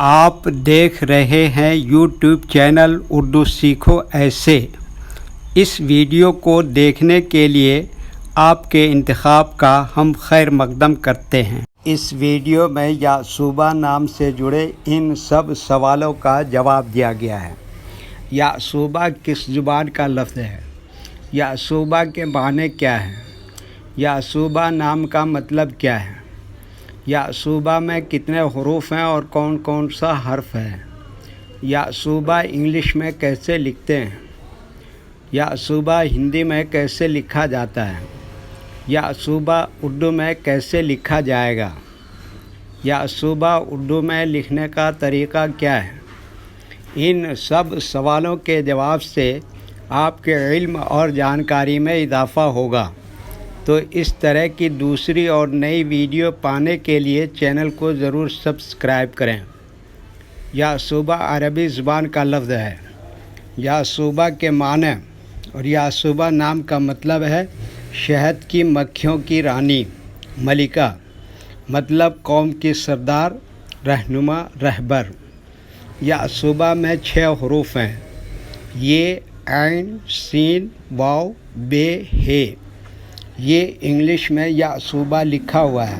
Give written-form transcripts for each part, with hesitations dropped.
آپ دیکھ رہے ہیں یوٹیوب چینل اردو سیکھو ایسے۔ اس ویڈیو کو دیکھنے کے لیے آپ کے انتخاب کا ہم خیر مقدم کرتے ہیں۔ اس ویڈیو میں یا صوبہ نام سے جڑے ان سب سوالوں کا جواب دیا گیا ہے۔ یا صوبہ کس زبان کا لفظ ہے؟ یا صوبہ کے معنی کیا ہے؟ یا صوبہ نام کا مطلب کیا ہے؟ یا صوبہ میں کتنے حروف ہیں اور کون کون سا حرف ہے؟ یا صوبہ انگلش میں کیسے لکھتے ہیں؟ یا صوبہ ہندی میں کیسے لکھا جاتا ہے؟ یا صوبہ اردو میں کیسے لکھا جائے گا؟ یا صوبہ اردو میں لکھنے کا طریقہ کیا ہے؟ ان سب سوالوں کے جواب سے آپ کے علم اور جانکاری میں اضافہ ہوگا۔ تو اس طرح کی دوسری اور نئی ویڈیو پانے کے لیے چینل کو ضرور سبسکرائب کریں۔ یا صوبہ عربی زبان کا لفظ ہے۔ یا صوبہ کے معنی اور یا صوبہ نام کا مطلب ہے شہد کی مکھیوں کی رانی، ملکہ، مطلب قوم کی سردار، رہنما، رہبر۔ یا صوبہ میں 6 حروف ہیں، یہ عین، سین، واو، بے، ہے۔ یہ انگلش میں یا صوبہ لکھا ہوا ہے۔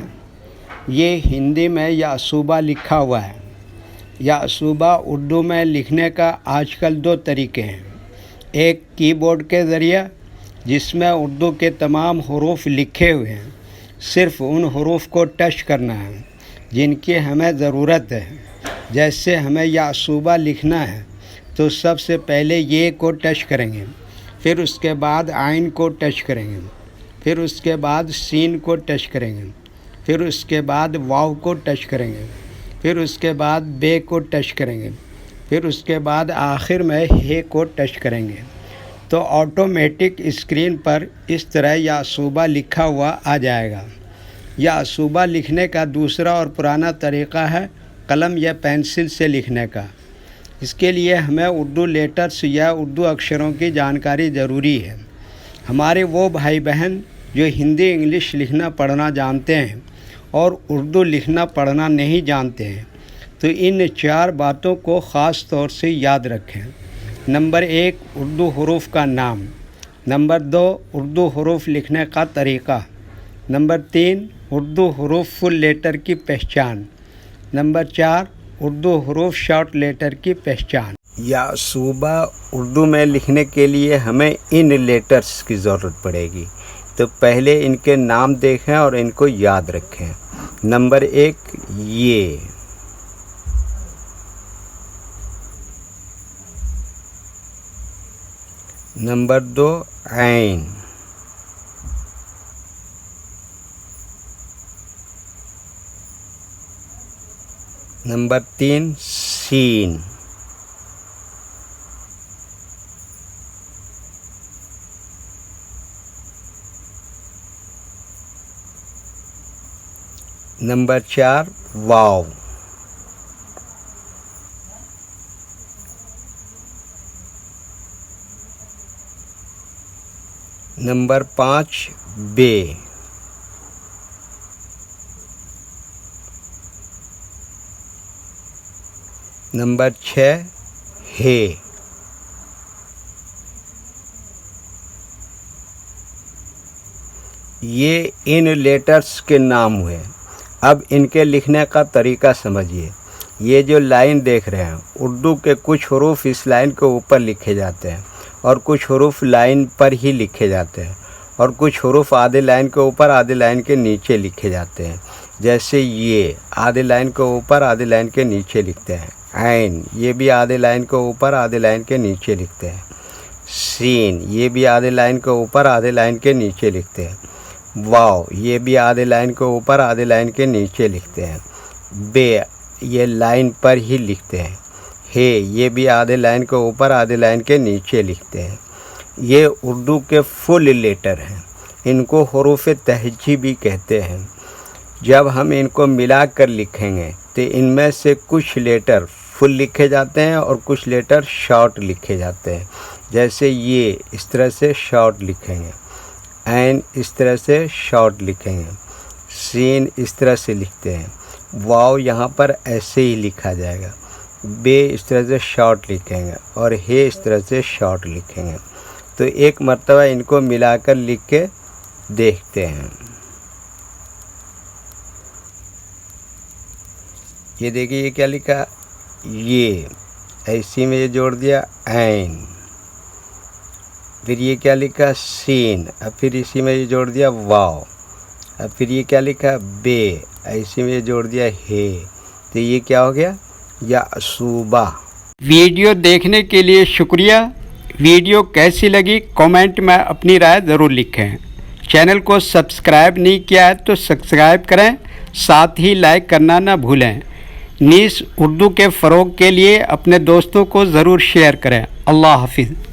یہ ہندی میں یا صوبہ لکھا ہوا ہے۔ یا صوبہ اردو میں لکھنے کا آج کل 2 طریقے ہیں، ایک کی بورڈ کے ذریعے جس میں اردو کے تمام حروف لکھے ہوئے ہیں، صرف ان حروف کو ٹچ کرنا ہے جن کی ہمیں ضرورت ہے۔ جیسے ہمیں یا صوبہ لکھنا ہے تو سب سے پہلے یہ کو ٹچ کریں گے، پھر اس کے بعد عین کو ٹچ کریں گے، پھر اس کے بعد سین کو ٹچ کریں گے، پھر اس کے بعد واو کو ٹچ کریں گے، پھر اس کے بعد بے کو ٹچ کریں گے، پھر اس کے بعد آخر میں ہے کو ٹچ کریں گے۔ تو آٹومیٹک اسکرین پر اس طرح یا صوبہ لکھا ہوا آ جائے گا۔ یا صوبہ لکھنے کا دوسرا اور پرانا طریقہ ہے قلم یا پینسل سے لکھنے کا۔ اس کے لیے ہمیں اردو لیٹرز یا اردو اکشروں کی جانکاری ضروری ہے۔ ہمارے وہ بھائی بہن جو ہندی انگلش لکھنا پڑھنا جانتے ہیں اور اردو لکھنا پڑھنا نہیں جانتے ہیں تو ان 4 باتوں کو خاص طور سے یاد رکھیں۔ نمبر 1، اردو حروف کا نام۔ نمبر 2، اردو حروف لکھنے کا طریقہ۔ نمبر 3، اردو حروف فل لیٹر کی پہچان۔ نمبر 4، اردو حروف شارٹ لیٹر کی پہچان۔ یا صوبہ اردو میں لکھنے کے لیے ہمیں ان لیٹرز کی ضرورت پڑے گی، تو پہلے ان کے نام دیکھیں اور ان کو یاد رکھیں۔ نمبر 1، یہ۔ نمبر 2، عین۔ نمبر 3، سین۔ نمبر 4، واو۔ نمبر 5، بے۔ نمبر 6، ہے۔ یہ ان لیٹرز کے نام ہوئے۔ اب ان کے لکھنے کا طریقہ سمجھیے۔ یہ جو لائن دیکھ رہے ہیں، اردو کے کچھ حروف اس لائن کے اوپر لکھے جاتے ہیں اور کچھ حروف لائن پر ہی لکھے جاتے ہیں اور کچھ حروف آدھے لائن کے اوپر آدھے لائن کے نیچے لکھے جاتے ہیں۔ جیسے یہ آدھے لائن کے اوپر آدھے لائن کے نیچے لکھتے ہیں۔ عین، یہ بھی آدھے لائن کے اوپر آدھے لائن کے نیچے لکھتے ہیں۔ سین، یہ بھی آدھے لائن کے اوپر آدھے لائن کے نیچے لکھتے ہیں۔ واو، یہ بھی آدھے لائن کے اوپر آدھے لائن کے نیچے لکھتے ہیں۔ بے، یہ لائن پر ہی لکھتے ہیں۔ ہے، یہ بھی آدھے لائن کے اوپر آدھے لائن کے نیچے لکھتے ہیں۔ یہ اردو کے فل لیٹر ہیں، ان کو حروف تہجی بھی کہتے ہیں۔ جب ہم ان کو ملا کر لکھیں گے تو ان میں سے کچھ لیٹر فل لکھے جاتے ہیں اور کچھ لیٹر شارٹ لکھے جاتے ہیں۔ جیسے یہ اس طرح سے شارٹ لکھیں گے، عین اس طرح سے شارٹ لکھیں گے، سین اس طرح سے لکھتے ہیں، واو یہاں پر ایسے ہی لکھا جائے گا، بے اس طرح سے شارٹ لکھیں گے اور ہے اس طرح سے شارٹ لکھیں گے۔ تو ایک مرتبہ ان کو ملا کر لکھ کے دیکھتے ہیں۔ یہ دیکھیے یہ کیا لکھا، یہ ایسی میں یہ جوڑ دیا عین، پھر یہ کیا لکھا سین، اب پھر اسی میں یہ جوڑ دیا واو، اب پھر یہ کیا لکھا بے، ایسی میں یہ جوڑ دیا ہے، تو یہ کیا ہو گیا یعصوبہ۔ ویڈیو دیکھنے کے لیے شکریہ۔ ویڈیو کیسی لگی کامنٹ میں اپنی رائے ضرور لکھیں۔ چینل کو سبسکرائب نہیں کیا ہے تو سبسکرائب کریں، ساتھ ہی لائک کرنا نہ بھولیں۔ نیز اردو کے فروغ کے لیے اپنے دوستوں کو ضرور شیئر کریں۔ اللہ حافظ۔